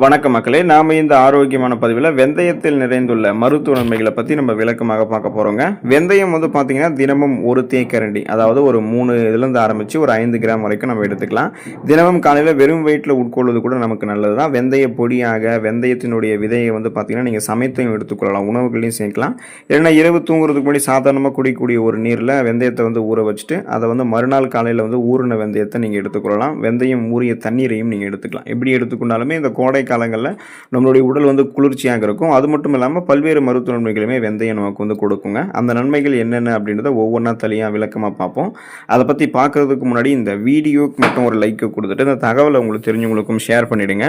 வணக்க மக்களே, நாம இந்த ஆரோக்கியமான பதிவில் வெந்தயத்தில் நிறைந்துள்ள மருத்துவ நன்மைகளை பற்றி நம்ம விளக்கமாக பார்க்க போகிறோங்க. வெந்தயம் பார்த்தீங்கன்னா தினமும் ஒரு தேக்கரண்டி, அதாவது ஒரு 3 இதுலேருந்து ஆரம்பித்து ஒரு 5 கிராம் வரைக்கும் நம்ம எடுத்துக்கலாம். தினமும் காலையில் வெறும் வயிற்றில் உட்கொள்வது கூட நமக்கு நல்லது தான். வெந்தய பொடியாக வெந்தயத்தினுடைய விதையை பார்த்தீங்கன்னா நீங்கள் சமைத்தையும் எடுத்துக்கொள்ளலாம், உணவுகளையும் சேர்க்கலாம். இல்லைன்னா இரவு தூங்குறதுக்கு முன்னாடி சாதாரணமாக குடிக்கக்கூடிய ஒரு நீரில் வெந்தயத்தை ஊற வச்சுட்டு அதை மறுநாள் காலையில் ஊறின வெந்தயத்தை நீங்கள் எடுத்துக்கொள்ளலாம். வெந்தயம் ஊறிய தண்ணீரையும் நீங்கள் எடுத்துக்கலாம். எப்படி எடுத்துக்கொண்டாலுமே இந்த கோடை காலங்களில் நம்மளுடைய உடல் குளிர்ச்சியாக இருக்கும். அது மட்டும் இல்லாமல் பல்வேறு மருத்துவ நன்மைகளுமே வெந்தயம் நமக்கு கொடுக்குங்க. அந்த நன்மைகள் என்னென்ன அப்படின்றத ஒவ்வொன்றா தனியாக விளக்கமாக பார்ப்போம். அதை பற்றி பார்க்கறதுக்கு முன்னாடி இந்த வீடியோக்கு மட்டும் ஒரு லைக் கொடுத்துட்டு இந்த தகவலை உங்களுக்கு தெரிஞ்சவங்களுக்கும் ஷேர் பண்ணிவிடுங்க.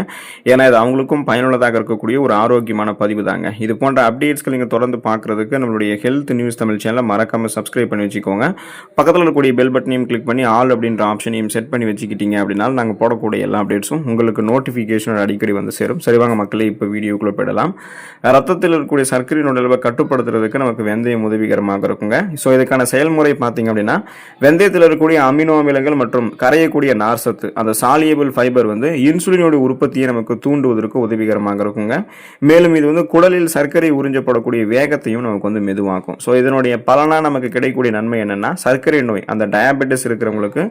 ஏன்னா இது அவங்களுக்கும் பயனுள்ளதாக இருக்கக்கூடிய ஒரு ஆரோக்கியமான பதிவு தாங்க. இது போன்ற அப்டேட்ஸ்கள் நீங்கள் தொடர்ந்து பார்க்குறதுக்கு நம்மளுடைய ஹெல்த் நியூஸ் தமிழ் சேனலை மறக்காமல் சப்ஸ்கிரைப் பண்ணி வச்சுக்கோங்க. பக்கத்தில் இருக்கக்கூடிய பெல் பட்டனையும் கிளிக் பண்ணி ஆல் அப்படின்ற ஆப்ஷனையும் செட் பண்ணி வச்சுக்கிட்டீங்க அப்படின்னா நாங்கள் போடக்கூடிய எல்லா அப்டேட்ஸும் உங்களுக்கு நோட்டிஃபிகேஷன் அடிக்கடி சேரும். சரிவாங்க மக்களே, இப்போ வீடியோக்குள்ள போயிடலாம். ரத்தத்தில் இருக்கக்கூடிய சர்க்கரையின் அளவை கட்டுப்படுத்துறதுக்கு நமக்கு வெந்தயம் உதவிகரமாக இருக்குங்க. ஸோ இதுக்கான செயல்முறை பார்த்தீங்க அப்படின்னா, வெந்தயத்தில் இருக்கக்கூடிய அமினோ அமிலங்கள் மற்றும் கரையக்கூடிய நார்சத்து, அந்த சாலியபிள் ஃபைபர் இன்சுலினோட உற்பத்தியை நமக்கு தூண்டுவதற்கு உதவிகரமாக இருக்குங்க. மேலும் இது குடலில் சர்க்கரை உறிஞ்சப்படக்கூடிய வேகத்தையும் நமக்கு மெதுவாக்கும். ஸோ இதனுடைய பலனா நமக்கு கிடைக்கக்கூடிய நன்மை என்னன்னா, சர்க்கரை நோய், அந்த டயபெட்டிஸ் இருக்கிறவங்களுக்கு,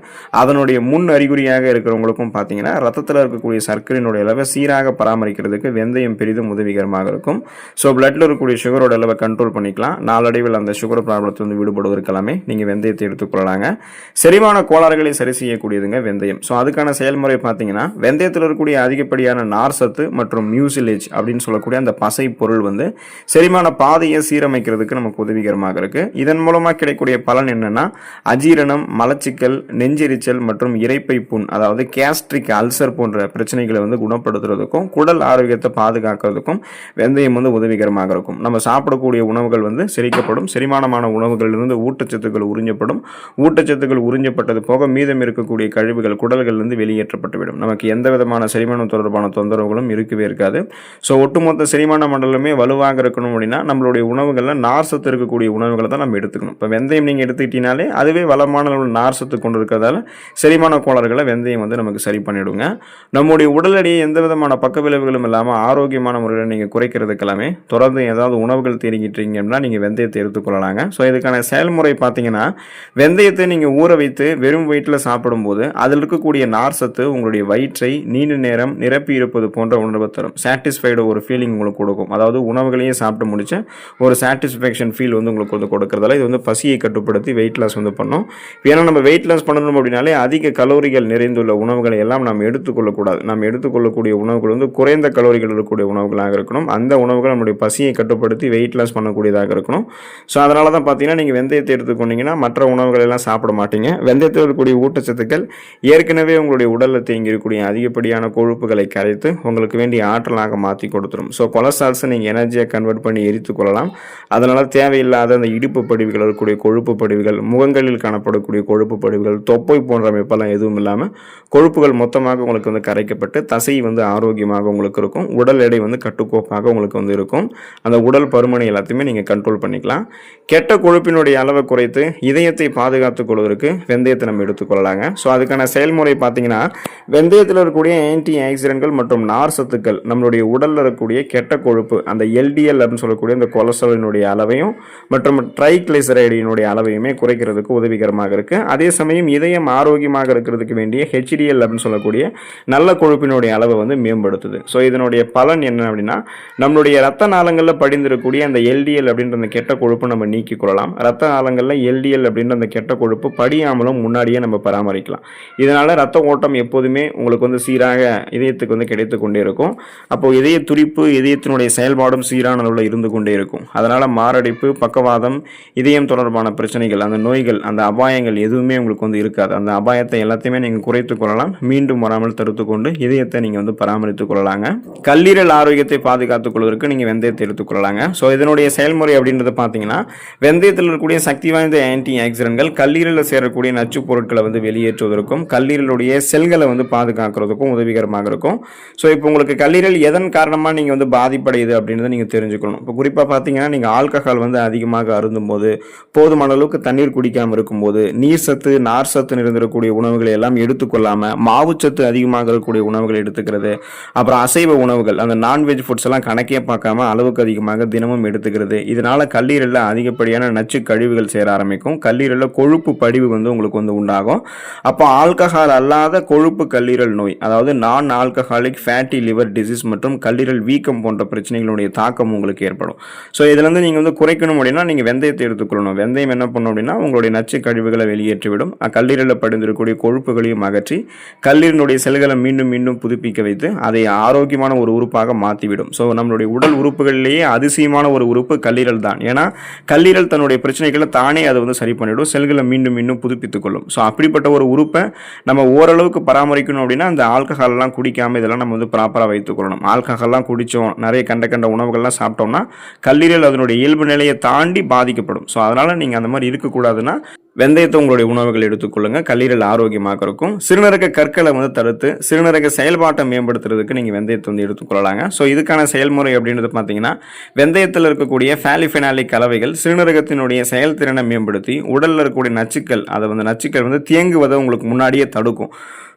அதனுடைய முன் அறிகுறியாக இருக்கிறவங்களுக்கும் பார்த்தீங்கன்னா ரத்தத்தில் இருக்கக்கூடிய சர்க்கரையினுடைய அளவை சீராக பராமரிக்கிறதுக்கு வெந்தயம் பெரிதும் உதவிகரமாக இருக்கும். ஸோ பிளட்ல இருக்கக்கூடிய சுகரோட அளவை கண்ட்ரோல் பண்ணிக்கலாம். நாளடைவில் அந்த சுகர் ப்ராப்ளத்தை விடுபடுவதற்கெல்லாமே நீங்கள் வெந்தயத்தை எடுத்துக்கொள்ளலாங்க. செரிமான கோளாறுகளை சரி செய்யக்கூடியதுங்க வெந்தயம். ஸோ அதுக்கான செயல்முறை பார்த்தீங்கன்னா, வெந்தயத்தில் இருக்கக்கூடிய அதிகப்படியான நார் சத்து மற்றும் மியூசிலேஜ் அப்படின்னு சொல்லக்கூடிய அந்த பசை பொருள் செரிமான பாதையை சீரமைக்கிறதுக்கு நமக்கு உதவிகரமாக இருக்கு. இதன் மூலமாக கிடைக்கக்கூடிய பலன் என்னன்னா, அஜீரணம், மலச்சிக்கல், நெஞ்செரிச்சல் மற்றும் இரைப்பை புண், அதாவது கேஸ்ட்ரிக் அல்சர் போன்ற பிரச்சனைகளை குணப்படுத்துறதுக்கும் குடல் ஆரோக்கியத்தை பாதுகாக்கிறதுக்கும் வெந்தயம் உதவிகரமாக இருக்கும். நம்ம சாப்பிடக்கூடிய உணவுகள் செரிக்கப்படும். செரிமானமான உணவுகளிலிருந்து ஊட்டச்சத்துக்கள் உறிஞ்சப்படும். ஊட்டச்சத்துக்கள் உறிஞ்சப்பட்டது போக மீதம் இருக்கக்கூடிய கழிவுகள் குடல்களிலிருந்து வெளியேற்றப்பட்டுவிடும். நமக்கு எந்த விதமான செரிமானம் தொடர்பான தொந்தரவுகளும் இருக்கவே இருக்காது. ஸோ ஒட்டுமொத்த செரிமான மண்டலமே வலுவாக இருக்கணும் அப்படின்னா நம்மளுடைய உணவுகளில் நார் சத்து இருக்கக்கூடிய உணவுகளை தான் நம்ம எடுத்துக்கணும். இப்போ வெந்தயம் நீங்கள் எடுத்துக்கிட்டீங்கனாலே அதுவே வளமான நார் சத்து கொண்டு இருக்கிறதால செரிமான கோளாறுகளை வெந்தயம் நமக்கு சரி பண்ணிடுங்க. நம்முடைய உடல் எடையை எந்த விதமான பக்க விளைவுகளும் இல்லாமல் ஆரோக்கியமான முறையில் நீங்கள் குறைக்கிறதுக்கெல்லாமே தொடர்ந்து ஏதாவது உணவுகள் தேடிக்கிட்டீங்கன்னா நீங்கள் வெந்தயத்தை எடுத்துக்கொள்ளலாங்க. ஸோ இதுக்கான செயல்முறை பார்த்தீங்கன்னா, வெந்தயத்தை நீங்கள் ஊற வைத்து வெறும் வயிற்றில் சாப்பிடும்போது அதில் இருக்கக்கூடிய நார் சத்து உங்களுடைய வயிற்றை நீண்ட நேரம் நிரப்பி இருப்பது போன்ற உணர்வு தரும். சாட்டிஸ்ஃபைடு ஒரு ஃபீலிங் உங்களுக்கு கொடுக்கும். அதாவது உணவுகளையே சாப்பிட்டு முடிச்ச ஒரு சாட்டிஸ்ஃபேக்ஷன் ஃபீல் உங்களுக்கு கொடுக்கறதால இது பசியை கட்டுப்படுத்தி வெயிட் லாஸ் பண்ணும். ஏன்னா நம்ம வெயிட் லாஸ் பண்ணணும் அப்படின்னாலே அதிக கலோரிகள் நிறைந்துள்ள உணவுகளை எல்லாம் நாம் எடுத்துக்கொள்ளக்கூடாது. நாம் எடுத்துக்கொள்ளக்கூடிய உணவுகள் குறைந்த கலோரிகள் இருக்கக்கூடிய உணவுகளாக இருக்கணும். அந்த உணவுகள் நம்முடைய பசியை கட்டுப்படுத்தி வெயிட் லாஸ் பண்ணக்கூடியதாக இருக்கணும். ஸோ அதனால தான் பார்த்தீங்கன்னா, நீங்கள் வெந்தயத்தை எடுத்துக்கொண்டீங்கன்னா மற்ற உணவுகள் எல்லாம் சாப்பிட மாட்டீங்க. வெந்தயத்தில் இருக்கக்கூடிய ஊட்டச்சத்துக்கள் ஏற்கனவே உங்களுடைய உடலில் தேங்கி இருக்கக்கூடிய அதிகப்படியான கொழுப்புகளை கரைத்து உங்களுக்கு வேண்டிய ஆற்றலாக மாற்றி கொடுத்துரும். ஸோ கொலஸ்ட்ரால்ஸை நீங்கள் எனர்ஜியாக கன்வெர்ட் பண்ணி எரித்து கொள்ளலாம். அதனால் தேவையில்லாத அந்த இடுப்பு படிவுகள் இருக்கக்கூடிய கொழுப்பு படிவுகள், முகங்களில் காணப்படக்கூடிய கொழுப்பு படிவுகள், தொப்பை போன்ற அமைப்பெல்லாம் எதுவும் இல்லாமல் கொழுப்புகள் மொத்தமாக உங்களுக்கு கரைக்கப்பட்டு தசை ஆரோக்கியமாக உங்களுக்கு இருக்கும். உடல் எடை கட்டுக்கோப்பாக உங்களுக்கு இருக்கும். அந்த உடல் பருமனை எல்லாத்தையுமே நீங்கள் கண்ட்ரோல் பண்ணிக்கலாம். கெட்ட கொழுப்பினுடைய அளவை குறைத்து இதயத்தை பாதுகாத்துக் கொள்வதற்கு வெந்தயத்தை நம்ம எடுத்துக்கொள்ளலாங்க. ஸோ அதுக்கான செயல்முறை பார்த்தீங்கன்னா, வெந்தயத்தில் இருக்கக்கூடிய ஆன்டி ஆக்சிடென்ட்கள் மற்றும் நார் சத்துக்கள் நம்மளுடைய உடலில் இருக்கக்கூடிய கெட்ட கொழுப்பு, அந்த எல்டிஎல் அப்படின்னு சொல்லக்கூடிய அந்த கொலஸ்ட்ராலினுடைய அளவையும் மற்றும் ட்ரைக்ளிசரைடினுடைய அளவையுமே குறைக்கிறதுக்கு உதவிகரமாக இருக்கு. அதே சமயம் இதயம் ஆரோக்கியமாக இருக்கிறதுக்கு வேண்டிய ஹெச்டிஎல் அப்படின்னு சொல்லக்கூடிய நல்ல கொழுப்பினுடைய அளவை மேம்படுத்துது. ஸோ இதனுடைய பலன் என்ன அப்படின்னா, நம்மளுடைய ரத்த நாளங்களில் படிந்திருக்கக்கூடிய அந்த எல்டிஎல் அப்படின்ற அந்த கெட்ட கொழுப்பு நம்ம நீக்கிக் கொள்ளலாம். ரத்த நாளங்களில் எல்டிஎல் அப்படின்ற அந்த கெட்ட கொழுப்பு படியாமலும் முன்னாடியே நம்ம பராமரிக்கலாம். இதனால ரத்த ஓட்டம் எப்போதுமே உங்களுக்கு சீராக இதயத்துக்கு கிடைத்து கொண்டே இருக்கும். அப்போ இதய துடிப்பு, இதயத்தினுடைய செயல்பாடும் சீரான அளவில் இருந்து கொண்டே இருக்கும். அதனால மாரடைப்பு, பக்கவாதம், இதயம் தொடர்பான பிரச்சனைகள், அந்த நோய்கள், அந்த அபாயங்கள் எதுவுமே உங்களுக்கு இருக்காது. அந்த அபாயத்தை எல்லாத்தையுமே நீங்கள் குறைத்துக் கொள்ளலாம். மீண்டும் வராமல் தடுத்து கொண்டு இதயத்தை நீங்கள் பராமரித்துக் கொள்ளலாங்க. கல்லீரல் ஆரோக்கியத்தை பாதுகாத்துக் கொள்வதற்கு நீங்கள் வெந்தயத்தை எடுத்துக்கொள்ளலாங்க. ஸோ இதனுடைய செயல்முறை அப்படின்றது பார்த்தீங்கன்னா, வெந்தயத்தில் இருக்கக்கூடிய சக்தி வாய்ந்த ஆன்டி ஆக்சிடென்ட்கள் கல்லீரலில் சேரக்கூடிய நச்சு பொருட்களை வெளியேற்றுவதற்கும் கல்லீரலுடைய செல்களை பாதுகாக்கிறதுக்கும் உதவிகரமாக இருக்கும். ஸோ இப்போ உங்களுக்கு கல்லீரல் எதன் காரணமாக நீங்கள் பாதிப்படையுது அப்படின்றத நீங்கள் தெரிஞ்சுக்கணும். இப்போ குறிப்பாக பார்த்தீங்கன்னா, நீங்கள் ஆல்கஹால் அதிகமாக அருந்தும் போது, போதுமான அளவுக்கு தண்ணீர் குடிக்காமல் இருக்கும்போது, நீர் சத்து, நார் சத்து நிறைந்திருக்கக்கூடிய உணவுகளை எல்லாம் எடுத்துக்கொள்ளாமல் மாவுச்சத்து அதிகமாக இருக்கக்கூடிய உணவுகளை எடுத்துக்கிறது, அப்புறம் அசைவ உணவுகள், அந்த நான்வெஜ் ஃபுட்ஸ் எல்லாம் கணக்கே பார்க்காம அளவுக்கு அதிகமாக தினமும் எடுத்துக்கிறது, இதனால கல்லீரலில் அதிகப்படியான நச்சு கழிவுகள் சேர ஆரம்பிக்கும். கல்லீரலில் கொழுப்பு படிவு வந்து உங்களுக்கு வந்து உண்டாகும். அப்போ ஆல்கஹால் அல்லாத கொழுப்பு கல்லீரல் நோய், அதாவது நான் ஆல்கஹாலிக் ஃபேட்டி லிவர் டிசீஸ் மற்றும் கல்லீரல் வீக்கம் போன்ற பிரச்சனைகளுடைய தாக்கம் உங்களுக்கு ஏற்படும். ஸோ இதுலேருந்து நீங்கள் வந்து குறைக்கணும் அப்படின்னா நீங்கள் வெந்தயத்தை எடுத்துக்கொள்ளணும். வெந்தயம் என்ன பண்ணும் அப்படின்னா உங்களுடைய நச்சு கழிவுகளை வெளியேற்றிவிடும். கல்லீரலில் படிந்திருக்கக்கூடிய கொழுப்புகளையும் அகற்றி கல்லீரலுடைய செல்களை மீண்டும் மீண்டும் புதுப்பிக்க வைத்து அதை ஆரோக்கியமான ஒரு உறுப்பாக மாற்றிவிடும். ஸோ நம்மளுடைய உடல் உறுப்புகளிலேயே அதிசயமான ஒரு உறுப்பு கல்லீரல் தான். ஏன்னா கல்லீரல் தன்னுடைய பிரச்சனைகளை தானே அதை வந்து சரி பண்ணிவிடும், செல்களை மீண்டும் மீண்டும் புதுப்பித்துக் கொள்ளும். ஸோ அப்படிப்பட்ட ஒரு உறுப்பை நம்ம ஓரளவுக்கு பராமரிக்கணும் அப்படின்னா அந்த ஆல்கஹால்லாம் குடிக்காமல் இதெல்லாம் நம்ம வந்து ப்ராப்பராக வைத்துக்கொள்ளணும். ஆல்கஹால்லாம் குடித்தோம், நிறைய கண்ட உணவுகள்லாம் சாப்பிட்டோம்னா கல்லீரல் அதனுடைய இயல்பு நிலையை தாண்டி பாதிக்கப்படும். ஸோ அதனால் நீங்கள் அந்த மாதிரி இருக்கக்கூடாதுன்னா வெந்தயத்தை உங்களுடைய உணவுகள் எடுத்துக்கொள்ளுங்க. கல்லீரல் ஆரோக்கியமாக இருக்கும். சிறுநீரக கற்களை வந்து தடுத்து சிறுநீரக செயல்பாட்டை மேம்படுத்துறதுக்கு நீங்கள் வெந்தயத்தை வந்து எடுத்துக்கொள்ளலாங்க. ஸோ இதுக்கான செயல்முறை அப்படின்றது பார்த்தீங்கன்னா வெந்தயத்தில் இருக்கக்கூடிய ஃபேலிஃபெனாலிக் கலவைகள் சிறுநீரகத்தினுடைய செயல்திறனை மேம்படுத்தி உடலில் இருக்கக்கூடிய நச்சுக்கள் நச்சுக்கள் வந்து தேங்குவதை உங்களுக்கு முன்னாடியே தடுக்கும்.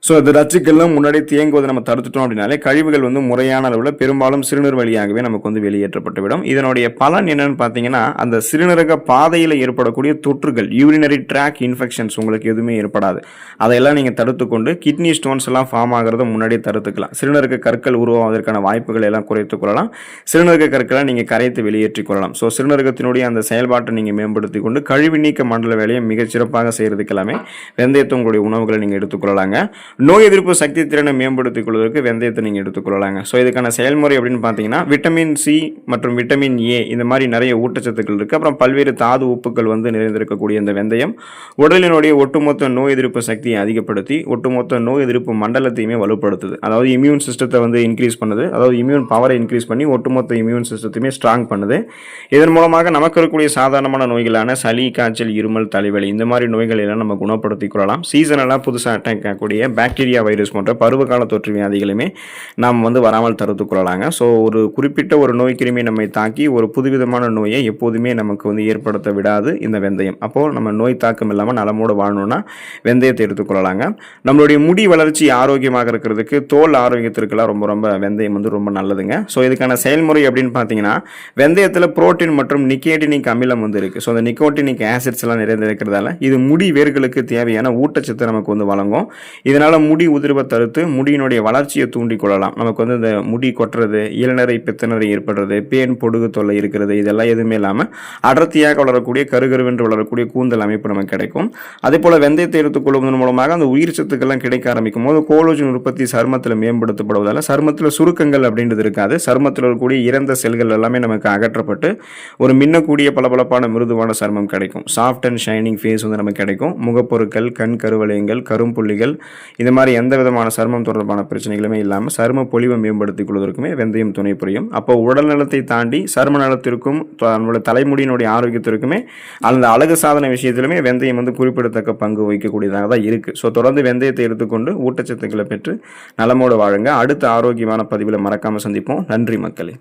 ஸோ அது நச்சுக்கள்லாம் முன்னாடியே தேங்குவதை நம்ம தடுத்துட்டோம் அப்படின்னாலே கழிவுகள் வந்து முறையான அளவில் பெரும்பாலும் சிறுநீர் வழியாகவே நமக்கு வந்து வெளியேற்றப்பட்டுவிடும். இதனுடைய பலன் என்னன்னு பார்த்தீங்கன்னா அந்த சிறுநீரக பாதையில் ஏற்படக்கூடிய தொற்றுகள், யூரினரி ட்ராக் இன்ஃபெக்ஷன்ஸ் உங்களுக்கு எதுவுமே ஏற்படாது. அதையெல்லாம் நீங்கள் தடுத்துக்கொண்டு கிட்னி ஸ்டோன்ஸ் எல்லாம் ஃபார்ம் ஆகிறத முன்னாடியே தடுத்துக்கலாம். சிறுநீரக கற்கள் உருவாவதற்கான வாய்ப்புகளை எல்லாம் குறைத்துக் கொள்ளலாம். சிறுநீரக கற்களை நீங்கள் கரைத்து வெளியேற்றிக் கொள்ளலாம். ஸோ சிறுநீரகத்தினுடைய அந்த செயல்பாட்டை நீங்கள் மேம்படுத்தி கொண்டு கழிவு நீக்க மண்டல வேலையை மிகச்சிறப்பாக செய்கிறதுக்கு எல்லாமே வெந்தயத்தை உங்களுடைய உணவுகளை நீங்கள் எடுத்துக்கொள்ளலாங்க. நோய் எதிர்ப்பு சக்தி திறனை மேம்படுத்திக் கொள்வதற்கு வெந்தயத்தை நீங்கள் எடுத்துக்கொள்ளலாங்க. ஸோ இதுக்கான செயல்முறை அப்படின்னு பார்த்தீங்கன்னா விட்டமின் சி மற்றும் விட்டமின் ஏ இந்த மாதிரி நிறைய ஊட்டச்சத்துக்கள் இருக்குது. அப்புறம் பல்வேறு தாது உப்புக்கள் வந்து நிறைந்திருக்கக்கூடிய இந்த வெந்தயம் உடலினுடைய ஒட்டுமொத்த நோய் எதிர்ப்பு சக்தியை அதிகப்படுத்தி ஒட்டுமொத்த நோய் எதிர்ப்பு மண்டலத்தையுமே வலுப்படுத்துது. அதாவது இம்யூன் சிஸ்டத்தை வந்து இன்க்ரீஸ் பண்ணுது. அதாவது இம்யூன் பவரை இன்க்ரீஸ் பண்ணி ஒட்டுமொத்த இம்யூன் சிஸ்டத்தையுமே ஸ்ட்ராங் பண்ணுது. இதன் மூலமாக நமக்கு இருக்கக்கூடிய சாதாரணமான நோய்களான சளி, காய்ச்சல், இருமல், தலைவலி இந்த மாதிரி நோய்களை எல்லாம் நம்ம குணப்படுத்திக் கொள்ளலாம். சீசனெல்லாம் புதுசாக அட்டாக் ஆகக்கூடிய பாக்டீரியா, வைரஸ் போன்ற பருவகால தொற்று வியாதிகளுமே நாம் வந்து வராமல் தடுத்துக் கொள்ளலாங்க. ஸோ ஒரு குறிப்பிட்ட ஒரு நோய் கிருமி நம்மை தாக்கி ஒரு புதுவிதமான நோயை எப்போதுமே நமக்கு வந்து ஏற்படுத்த விடாது இந்த வெந்தயம். அப்போது நம்ம நோய் தாக்கம் இல்லாமல் நலமோடு வாழணும்னா வெந்தயத்தை எடுத்துக்கொள்ளலாங்க. நம்மளுடைய முடி வளர்ச்சி ஆரோக்கியமாக இருக்கிறதுக்கு, தோல் ஆரோக்கியத்திற்கெல்லாம் ரொம்ப ரொம்ப வெந்தயம் வந்து ரொம்ப நல்லதுங்க. ஸோ இதுக்கான செயல்முறை அப்படின்னு பார்த்தீங்கன்னா வெந்தயத்தில் புரோட்டீன் மற்றும் நிக்கோட்டினிக் அமிலம் வந்து இருக்குது. ஸோ அந்த நிக்கோட்டினிக் ஆசிட்ஸ் எல்லாம் நிறைந்திருக்கிறதால இது முடி வேர்களுக்கு தேவையான ஊட்டச்சத்தை நமக்கு வந்து வழங்கும். இதனால் முடி உதிர்வை தடுத்து முடியினுடைய வளர்ச்சியை தூண்டிக் கொள்ளலாம். நமக்கு வந்து இந்த முடி கொட்டுறது, இளநரை, பித்தநரை ஏற்படுறது, பேன், பொடுகு தொல்லை இருக்கிறது, இதெல்லாம் எதுவுமே இல்லாமல் அடர்த்தியாக வளரக்கூடிய கருகருவென்று வளரக்கூடிய கூந்தல் அமைப்பு நமக்கு கிடைக்கும். அதே போல் வெந்தயத்தை எடுத்துக்கொள்வதன் மூலமாக அந்த உயிர் சத்துக்கள்லாம் கிடைக்க ஆரம்பிக்கும் போது கோலோஜன் உற்பத்தி சருமத்தில் மேம்படுத்தப்படுவதால் சருமத்தில் சுருக்கங்கள் அப்படின்றது இருக்காது. சருமத்தில் இருக்கக்கூடிய இறந்த செல்கள் எல்லாமே நமக்கு அகற்றப்பட்டு ஒரு மின்னக்கூடிய பளபளப்பான மிருதுவான சருமம் கிடைக்கும். சாஃப்ட் அண்ட் ஷைனிங் ஃபேஸ் வந்து நமக்கு கிடைக்கும். முகப்பொருட்கள், கண் கருவளையங்கள், கரும்புள்ளிகள் இந்த மாதிரி எந்த விதமான சருமம் தொடர்பான பிரச்சனைகளுமே இல்லாமல் சரும பொலிவை மேம்படுத்திக் கொள்வதற்குமே வெந்தயம் துணை புரியும். அப்போ உடல் நலத்தை தாண்டி சரும நலத்திற்கும் நம்மளுடைய தலைமுடியினுடைய ஆரோக்கியத்திற்குமே அந்த அழகு சாதன விஷயத்திலுமே வெந்தயம் வந்து குறிப்பிடத்தக்க பங்கு வகிக்கக்கூடியதாக தான் இருக்குது. ஸோ தொடர்ந்து வெந்தயத்தை எடுத்துக்கொண்டு ஊட்டச்சத்துக்களை பெற்று நலமோடு வாழுங்க. அடுத்த ஆரோக்கியமான பதிவில் மறக்காமல் சந்திப்போம். நன்றி மக்களே.